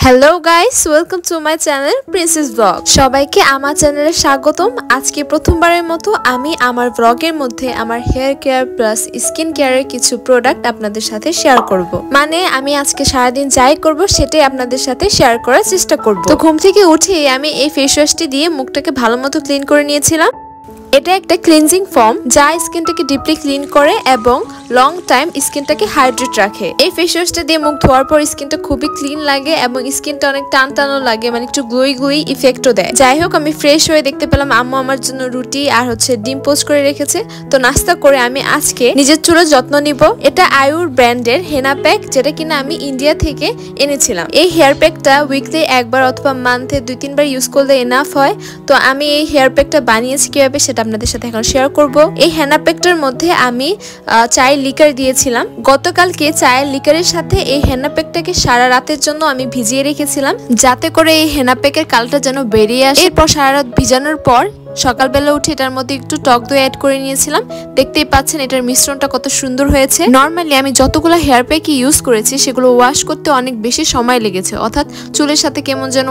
Hello guys, welcome to my channel princess blog. সবাইকে আমার চ্যানেলে স্বাগতম। আজকে প্রথমবারের মতো আমি আমার ব্লগের মধ্যে আমার হেয়ার কেয়ার প্লাস স্কিন কেয়ারের কিছু প্রোডাক্ট আপনাদের সাথে শেয়ার করব। মানে আমি আজকে সারাদিন যাই করব সেটাই আপনাদের সাথে শেয়ার করার চেষ্টা করব। তো ঘুম থেকে উঠেই আমি এই ফেস ওয়াশটি দিয়ে মুখটাকে ভালো মতো ক্লিন করে নিয়েছিলাম। এটা একটা ক্লিনজিং ফর্ম যা স্কিনটাকে ডিপলি ক্লিন করে এবং লং টাইম স্কিনটাকে হাইড্রেট রাখে। এই ফেস ওয়াশটা দিয়ে মুখ ধোয়ার পর স্কিনটা খুবই ক্লিন লাগে এবং স্কিনটা অনেক টান টানো লাগে, মানে একটু গ্লোই গ্লোই ইফেক্টও দেয়। যাই হোক, আমি ফ্রেশ হয়ে দেখতে পেলাম আম্মু আমার জন্য রুটি আর ডিম পোস্ট করে রেখেছে। তো নাস্তা করে আমি আজকে নিজের চুলের যত্ন নিব। এটা আয়ুর ব্র্যান্ডের হেনা প্যাক, যেটা কিনা আমি ইন্ডিয়া থেকে এনেছিলাম। এই হেয়ার প্যাকটা উইকলি একবার অথবা মান্থে 2-3 বার ইউজ করলে এনাফ হয়। তো আমি এই হেয়ার প্যাকটা বানিয়েছি কিভাবে সেটা আপনাদের সাথে এখন শেয়ার করব। এই হেনা প্যাকটার মধ্যে আমি চায়ের লিকার দিয়েছিলাম। গতকালকে চায়ের লিকারের সাথে এই হেনা প্যাকটাকে সারা রাতের জন্য আমি ভিজিয়ে রেখেছিলাম, যাতে করে এই হেনা প্যাকের কালটা যেন বেরিয়ে আসে। এরপর সারা রাত ভিজানোর পর সকালবেলা উঠে এটার মধ্যে একটু টক দই অ্যাড করে নিয়েছিলাম। দেখতেই পাচ্ছেন এটার মিশ্রণটা কত সুন্দর হয়েছে। নর্মালি আমি যতগুলো হেয়ার প্যাক ইউজ করেছি সেগুলো ওয়াশ করতে অনেক বেশি সময় লেগেছে, অর্থাৎ চুলের সাথে কেমন যেন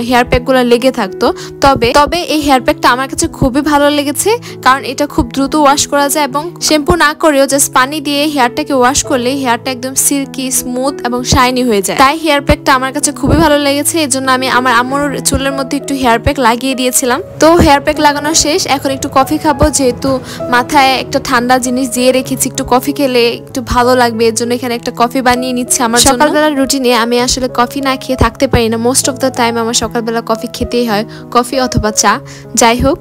হেয়ার প্যাকগুলো লেগে থাকতো। তবে এই হেয়ার প্যাকটা আমার কাছে খুবই ভালো লেগেছে, কারণ এটা খুব দ্রুত ওয়াশ করা যায় এবং শ্যাম্পু না করেও জাস্ট পানি দিয়ে হেয়ারটাকে ওয়াশ করলে হেয়ারটা একদম সিল্কি, স্মুথ এবং শাইনি হয়ে যায়। তাই হেয়ার প্যাকটা আমার কাছে খুবই ভালো লেগেছে। এই জন্য আমি আমার আম্মুর চুলের মধ্যে একটু হেয়ার প্যাক লাগিয়ে দিয়েছিলাম। তো হেয়ার প্যাক লাগানো শেষ, এখন একটু কফি খাবো। যেহেতু মাথায় একটা ঠান্ডা জিনিস দিয়ে রেখেছি, একটু কফি খেলে একটু ভালো লাগবে, এর জন্য এখানে একটা কফি বানিয়ে নিচ্ছে আমার জন্য। সকালবেলার রুটিনে আমি আসলে কফি না খেয়ে থাকতে পারি না। মোস্ট অফ দ্য টাইম আমার সকালবেলা কফি খেতেই হয়, কফি অথবা চা। যাই হোক,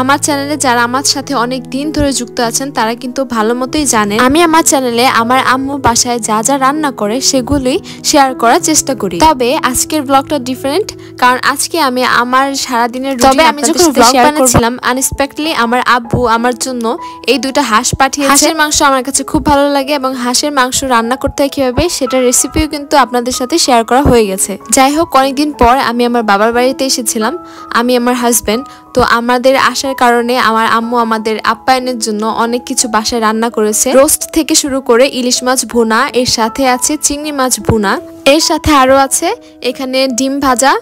আমার চ্যানেলে যারা আমার সাথে অনেক দিন ধরে যুক্ত আছেন তারা কিন্তু ভালো মতোই জানেন আমি আমার চ্যানেলে আমার আম্মু বাসায় যা যা রান্না করে সেগুলোই শেয়ার করার চেষ্টা করি। তবে আজকের ব্লগটা ডিফারেন্ট, কারণ আজকে আমি আমার সারাদিনের রুটিন আমি যখন ব্লগ বানাচ্ছিলাম আনএক্সপেক্টেডলি আমার আব্বু আমার জন্য এই দুইটা হাঁস পাঠিয়েছে। হাঁসের মাংস আমার কাছে খুব ভালো লাগে এবং হাঁসের মাংস রান্না করতে হয় কিভাবে সেটার রেসিপিও কিন্তু আপনাদের সাথে শেয়ার করা হয়ে গেছে। যাই হোক, অনেকদিন পর আমি আমার বাবার বাড়িতে এসেছিলাম, আমি আমার হাজবেন্ড। তো আমাদের আসার কারণে আমার আম্মু আমাদের আপ্যায়নের জন্য অনেক কিছু বাসায় রান্না করেছে। রোস্ট থেকে শুরু করে ইলিশ মাছ ভুনা, এর সাথে আছে চিংড়ি মাছ ভুনা, এর সাথে আরো আছে এখানে ডিম ভাজা,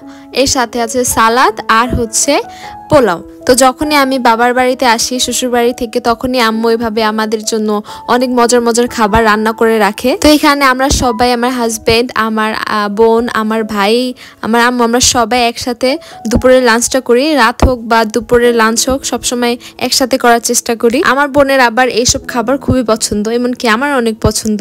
এর সাথে আছে সালাদ আর পোলাও। তো যখনই আমি বাবার বাড়িতে আসি শ্বশুর বাড়ি থেকে, তখনই আম্মু এভাবে আমাদের জন্য অনেক মজার মজার খাবার রান্না করে রাখে। তো এখানে আমরা সবাই, আমার হাজবেন্ড, আমার বোন, আমার ভাই, আমার আম্মু, আমরা সবাই একসাথে দুপুরের লাঞ্চটা করি। রাত হোক বা দুপুরের লাঞ্চ হোক, সবসময় একসাথে করার চেষ্টা করি। আমার বোনের আবার এইসব খাবার খুবই পছন্দ, এমনকি আমার অনেক পছন্দ।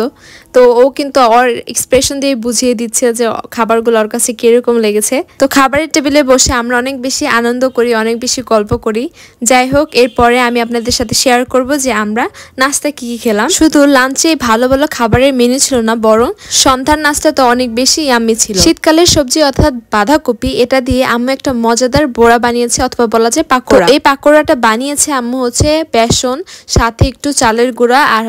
তো ও কিন্তু ওর এক্সপ্রেশন দিয়ে বুঝিয়ে দিচ্ছে যে খাবারগুলো ওর কাছে কিরকম লেগেছে। তো খাবারের টেবিলে বসে আমরা অনেক বেশি আনন্দ করি, অনেক বেশি গল্প করি। যাই হোক, এরপরে আমি আপনাদের সাথে শেয়ার করব যে আমরা নাস্তা কি খেলাম। শুধু লাঞ্চে ভালো ভালো খাবারের মেনু ছিল না, বরং সন্ধ্যার নাস্তা তো অনেক বেশি ইয়াম্মি ছিল। শীতকালের সবজি অর্থাৎ বাঁধাকপি, এটা দিয়ে আম্মু একটা মজাদার বড়া বানিয়েছে, অথবা বলা যায় পাকোড়া। এই পাকোড়াটা বানিয়েছে আম্মু বেসন, সাথে একটু চালের গুঁড়া আর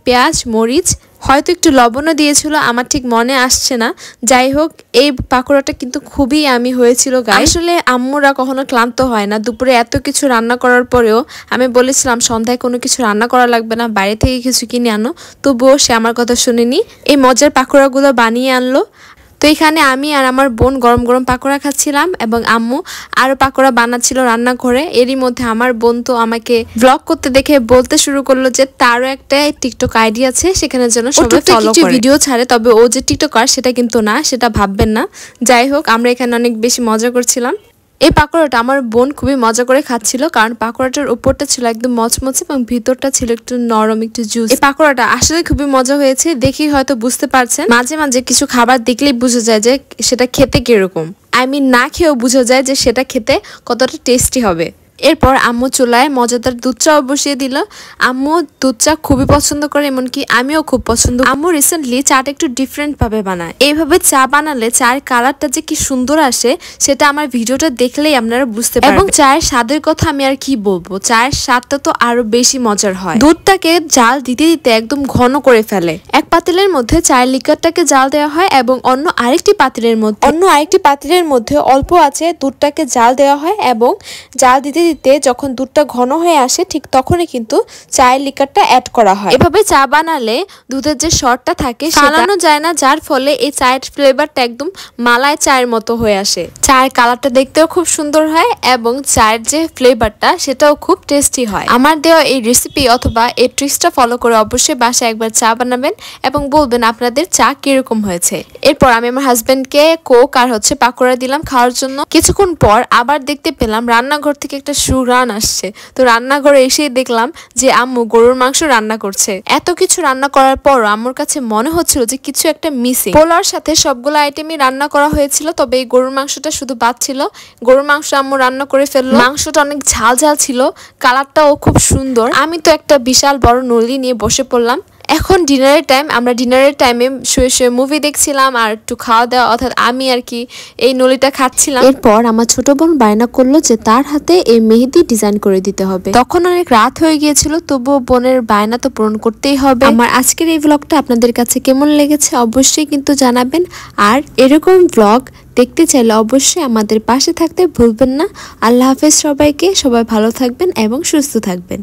পেঁয়াজ, মরিচ, হয়তো একটু লবণও দিয়েছিল, আমার ঠিক মনে আসছে না। যাই হোক, এই পাকোড়াটা কিন্তু খুবই আমি হয়েছিল। আসলে আম্মুরা কখনো ক্লান্ত হয় না। দুপুরে এত কিছু রান্না করার পরেও আমি বলেছিলাম সন্ধ্যায় কোনো কিছু রান্না করা লাগবে না, বাইরে থেকে কিছু কিনে আনো, তবুও সে আমার কথা শুনেনি, এই মজার পাকোড়াগুলো বানিয়ে আনলো। তো এখানে আমি আর আমার বোন গরম গরম পাকোড়া খাচ্ছিলাম এবং আম্মু আরো পাকোড়া বানাচ্ছিল রান্না করে। এরই মধ্যে আমার বোন তো আমাকে ব্লগ করতে দেখে বলতে শুরু করলো যে তারও একটা টিকটক আইডি আছে, সেখানে যেন সবাই ফলো করে ভিডিও ছাড়ে। তবে ও যে টিকটকার সেটা কিন্তু না, সেটা ভাববেন না। যাই হোক, আমরা এখানে অনেক বেশি মজা করছিলাম। এই পাকোড়াটা আমার বোন খুবই মজা করে খাচ্ছিল, কারণ পাকোড়াটার উপরটা ছিল একদম মচমচে এবং ভিতরটা ছিল একটু নরম, একটু জুস। এই পাকোড়াটা আসলে খুবই মজা হয়েছে, দেখি হয়তো বুঝতে পারছেন। মাঝে মাঝে কিছু খাবার দেখলেই বোঝা যায় যে সেটা খেতে কিরকম, না খেয়েও বোঝা যায় যে সেটা খেতে কতটা টেস্টি হবে। এরপর আম্মু চুলায় মজাদার দুধ চাও বসিয়ে দিল। আম্মু দুধ চা খুবই পছন্দ করে, এমনকি আমিও খুব পছন্দ। আম্মু রিসেন্টলি চাটা একটু ডিফারেন্ট ভাবে বানায়। এইভাবে চা বানালে চায়ের কালারটা যে কি সুন্দর আসে সেটা আমার ভিডিওটা দেখলেই আপনারা বুঝতে পারবেন। এবং চায়ের স্বাদের কথা আমি আর কি বলবো, চায়ের স্বাদটা তো আরো বেশি মজার হয়। দুধটাকে জাল দিতে দিতে একদম ঘন করে ফেলে। এক পাতিলের মধ্যে চায়ের লিকারটাকে জাল দেওয়া হয় এবং অন্য আরেকটি পাতিলের মধ্যে অল্প আছে দুধটাকে জাল দেওয়া হয় এবং জাল দিতে দিতে যখন দুধটা ঘন হয়ে আসে ঠিক তখনই কিন্তু চায়ের লিকারটা অ্যাড করা হয়। এভাবে চা বানালে দুধের যে শর্টটা থাকে ফালানো যায় না, যার ফলে এই চায়ের ফ্লেভারটা একদম মালাই চায়ের মতো হয়ে আসে। চায়ের কালারটা দেখতেও খুব সুন্দর হয় এবং চায়ের যে ফ্লেভারটা সেটাও খুব টেস্টি হয়। আমার দেওয়া এই রেসিপি অথবা এই ট্রিক্সটা ফলো করে অবশ্যই বাসায় একবার চা বানাবেন এবং বলবেন আপনাদের চা কিরকম হয়েছে। এরপর আমি আমার হাজবেন্ডকে কোক আর পাকোড়া দিলাম খাওয়ার জন্য। কিছুক্ষণ পর আবার দেখতে পেলাম রান্নাঘর থেকে একটা সুঘ্রাণ আসছে। তো রান্নাঘরে এসেই দেখলাম যে আম্মু গরুর মাংস রান্না করছে। এত কিছু রান্না করার পরও আম্মুর কাছে মনে হচ্ছিল যে কিছু একটা মিসিং। পোলাওর সাথে সবগুলো আইটেমই রান্না করা হয়েছিল, তবে এই গরুর মাংসটা শুধু বাদ ছিল। গরুর মাংস আম্মু রান্না করে ফেললো। মাংসটা অনেক ঝাল ঝাল ছিল, কালারটাও খুব সুন্দর। আমি তো একটা বিশাল বড় নলি নিয়ে বসে পড়লাম। এখন ডিনারের টাইম, আমরা ডিনারের টাইমে শুয়ে শুয়ে মুভি দেখছিলাম আর একটু খাওয়া দাওয়া, অর্থাৎ আমি আর কি এই নলিটা খাচ্ছিলাম। এরপর আমার ছোট বোন বায়না করলো যে তার হাতে এই মেহেদি ডিজাইন করে দিতে হবে। তখন অনেক রাত হয়ে গিয়েছিল, তবুও বোনের বায়না তো পূরণ করতেই হবে। আমার আজকের এই ব্লগটা আপনাদের কাছে কেমন লেগেছে অবশ্যই কিন্তু জানাবেন। আর এরকম ব্লগ দেখতে চাইলে অবশ্যই আমাদের পাশে থাকতে ভুলবেন না। আল্লাহ হাফেজ সবাইকে। সবাই ভালো থাকবেন এবং সুস্থ থাকবেন।